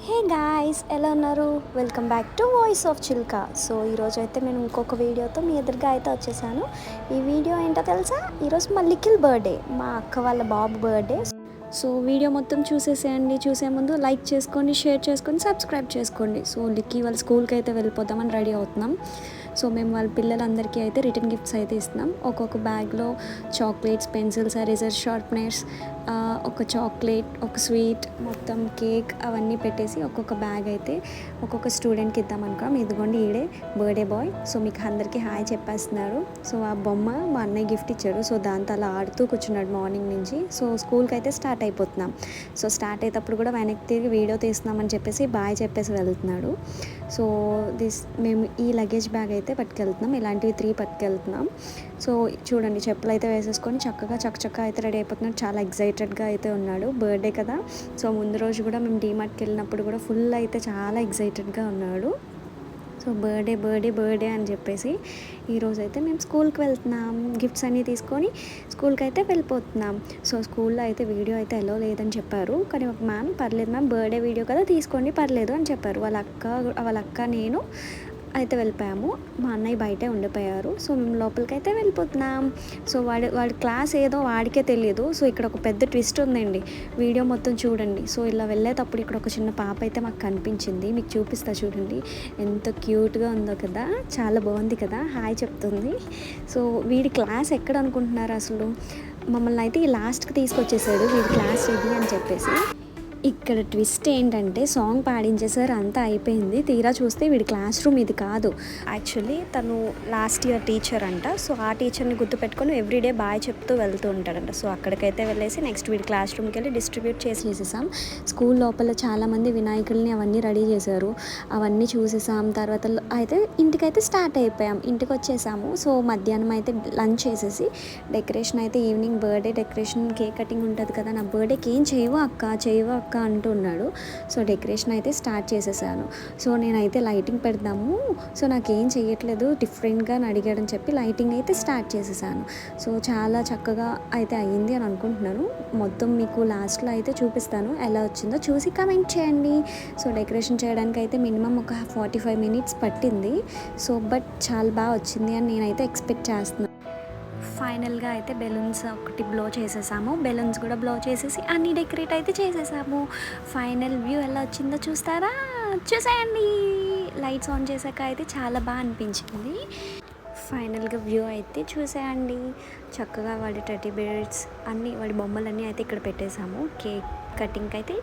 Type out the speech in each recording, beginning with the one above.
Hey guys, ఎలా ఉన్నారు? Welcome back to voice of Chilka. So ఈరోజు అయితే నేను ఇంకొక వీడియోతో మీ ఎదురుగా అయితే వచ్చేసాను. ఈ వీడియో ఏంటో తెలుసా? ఈరోజు మా లికిల్ బర్త్డే, మా అక్క వాళ్ళ బాబు బర్త్డే. సో వీడియో మొత్తం చూసేసేయండి. చూసే ముందు లైక్ చేసుకోండి, షేర్ చేసుకోండి, సబ్స్క్రైబ్ చేసుకోండి. సో లిక్కీ వాళ్ళ స్కూల్కి అయితే వెళ్ళిపోదామని రెడీ అవుతున్నాం. సో మేము వాళ్ళ పిల్లలందరికీ అయితే రిటర్న్ గిఫ్ట్స్ అయితే ఇస్తున్నాం. ఒక్కొక్క బ్యాగ్లో చాక్లెట్స్, పెన్సిల్స్, ఎరేజర్, షార్ప్నర్స్, ఒక చాక్లెట్, ఒక స్వీట్, మొత్తం కేక్ అవన్నీ పెట్టేసి ఒక్కొక్క బ్యాగ్ అయితే ఒక్కొక్క స్టూడెంట్కి ఇద్దాం అనుకున్నాం. ఇదిగోండి ఈడే బర్త్డే బాయ్. సో మీకు అందరికీ హాయ్ చెప్పేస్తున్నారు. సో ఆ బొమ్మ మా అన్నయ్య గిఫ్ట్ ఇచ్చాడు. సో దాంతో అలా ఆడుతూ కూర్చున్నాడు మార్నింగ్ నుంచి. సో స్కూల్కి అయితే స్టార్ట్ అయిపోతున్నాం. సో స్టార్ట్ అయ్యేటప్పుడు కూడా వెనక్కి తిరిగి వీడియో తీస్తున్నామని చెప్పేసి బాయ్ చెప్పేసి వెళ్తున్నాడు. సో మేము ఈ లగేజ్ బ్యాగ్ అయితే పట్టుకెళ్తున్నాం. ఇలాంటివి 3 పట్టుకెళ్తున్నాం. సో చూడండి, చెప్పులు అయితే వేసేసుకొని చక్కగా చక్కచక్క అయితే రెడీ అయిపోతున్నాడు. చాలా ఎగ్జైటెడ్గా అయితే ఉన్నాడు. బర్త్డే కదా. సో ముందు రోజు కూడా మేము డీమార్ట్కి వెళ్ళినప్పుడు కూడా ఫుల్ అయితే చాలా ఎగ్జైటెడ్గా ఉన్నాడు. సో బర్త్డే అని చెప్పేసి ఈరోజు అయితే మేము స్కూల్కి వెళ్తున్నాం. గిఫ్ట్స్ అన్నీ తీసుకొని స్కూల్కి అయితే వెళ్ళిపోతున్నాం. సో స్కూల్లో అయితే వీడియో అయితే ఎలా లేదని చెప్పారు. కానీ ఒక మ్యామ్ పర్లేదు మ్యామ్, బర్త్డే వీడియో కదా తీసుకోండి పర్లేదు అని చెప్పారు. వాళ్ళ అక్క నేను అయితే వెళ్ళిపోయాము. మా అన్నయ్య బయటే ఉండిపోయారు. సో మేము లోపలికి అయితే వెళ్ళిపోతున్నాం. సో వాడి క్లాస్ ఏదో వాడికే తెలియదు. సో ఇక్కడ ఒక పెద్ద ట్విస్ట్ ఉందండి. వీడియో మొత్తం చూడండి. సో ఇలా వెళ్ళేటప్పుడు ఇక్కడ ఒక చిన్న పాప అయితే మాకు కనిపించింది. మీకు చూపిస్తా చూడండి, ఎంత క్యూట్గా ఉందో కదా, చాలా బాగుంది కదా, హాయ్ చెప్తుంది. సో వీడి క్లాస్ ఎక్కడ అనుకుంటున్నారు అసలు? మమ్మల్ని అయితే ఈ లాస్ట్కి తీసుకొచ్చేసాడు. వీడి క్లాస్ ఇది అని చెప్పేసి. ఇక్కడ ట్విస్ట్ ఏంటంటే సాంగ్ పాడించేసారు, అంతా అయిపోయింది. తీరా చూస్తే వీడి క్లాస్ రూమ్ ఇది కాదు. యాక్చువల్లీ తను లాస్ట్ ఇయర్ టీచర్ అంట. సో ఆ టీచర్ని గుర్తుపెట్టుకొని ఎవ్రీడే బాయ్ చెప్తూ వెళ్తూ ఉంటాడంట. సో అక్కడికైతే వెళ్ళేసి నెక్స్ట్ వీడి క్లాస్ రూమ్కి వెళ్ళి డిస్ట్రిబ్యూట్ చేసేసాం. స్కూల్ లోపల చాలామంది వినాయకుల్ని అవన్నీ రెడీ చేశారు. అవన్నీ చూసేసాం. తర్వాత అయితే ఇంటికైతే స్టార్ట్ అయిపోయాం. ఇంటికి వచ్చేసాము. సో మధ్యాహ్నం అయితే లంచ్ చేసేసి డెకరేషన్ అయితే evening birthday decoration, cake cutting ఉంటుంది కదా. నా బర్త్డేకి ఏం చేయవు అక్క అంటున్నాడు. సో డెకరేషన్ అయితే స్టార్ట్ చేసేసాను. సో నేనైతే లైటింగ్ పెడదాము, సో నాకేం చేయట్లేదు డిఫరెంట్గా అని అడిగాడని చెప్పి లైటింగ్ అయితే స్టార్ట్ చేసేసాను. సో చాలా చక్కగా అయితే అయ్యింది అని అనుకుంటున్నాను. మొత్తం మీకు లాస్ట్లో అయితే చూపిస్తాను, ఎలా వచ్చిందో చూసి కమెంట్ చేయండి. సో డెకరేషన్ చేయడానికి అయితే మినిమం ఒక 45 మినిట్స్ పట్టింది. సో బట్ చాలా బాగా వచ్చింది అని నేనైతే ఎక్స్పెక్ట్ చేస్తున్నాను. ఫైనల్గా అయితే బెలూన్స్ ఒకటి బ్లో చేసేసాము. బెలూన్స్ కూడా బ్లో చేసేసి అన్నీ డెకరేట్ అయితే చేసేసాము. ఫైనల్ వ్యూ ఎలా వచ్చిందో చూసేయండి. లైట్స్ ఆన్ చేశాక అయితే చాలా బాగా అనిపించింది. ఫైనల్గా వ్యూ అయితే చూసేయండి. చక్కగా వాడి టెడ్డీ బేర్స్ అన్నీ, వాడి బొమ్మలన్నీ అయితే ఇక్కడ పెట్టేశాము. కేక్ కటింగ్ అయితే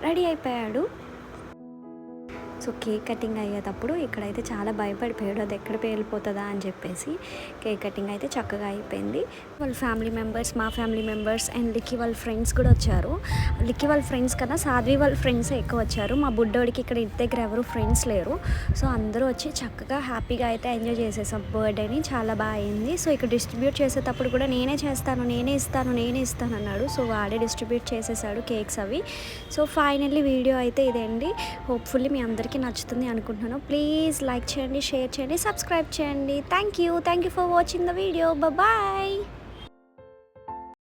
రెడీ అయిపోయాడు. సో కేక్ కటింగ్ అయ్యేటప్పుడు ఇక్కడైతే చాలా భయపడిపోయాడు, అది ఎక్కడ పేలిపోతుందా అని చెప్పేసి. కేక్ కటింగ్ అయితే చక్కగా అయిపోయింది. వాళ్ళ ఫ్యామిలీ మెంబర్స్, మా ఫ్యామిలీ మెంబర్స్ అండ్ లిక్కీ వాళ్ళ ఫ్రెండ్స్ కూడా వచ్చారు. లిక్కీ వాళ్ళ ఫ్రెండ్స్ కదా, సాధ్వి వాళ్ళ ఫ్రెండ్స్ ఎక్కువ వచ్చారు. మా బుడ్డోడికి ఇక్కడ ఇంటి దగ్గర ఎవరు ఫ్రెండ్స్ లేరు. సో అందరూ వచ్చి చక్కగా హ్యాపీగా అయితే ఎంజాయ్ చేసేసాం బర్త్డేని. చాలా బాగా అయింది. సో ఇక్కడ డిస్ట్రిబ్యూట్ చేసేటప్పుడు కూడా నేనే ఇస్తాను అన్నాడు. సో వాడే డిస్ట్రిబ్యూట్ చేసేసాడు కేక్స్ అవి. సో ఫైనల్లీ వీడియో అయితే ఇదేండి. హోప్ఫుల్లీ మీ అందరికీ నచ్చుతుంది అనుకుంటున్నాను. ప్లీజ్ లైక్ చేయండి, షేర్ చేయండి, సబ్స్క్రైబ్ చేయండి. Thank you for watching the video. Bye.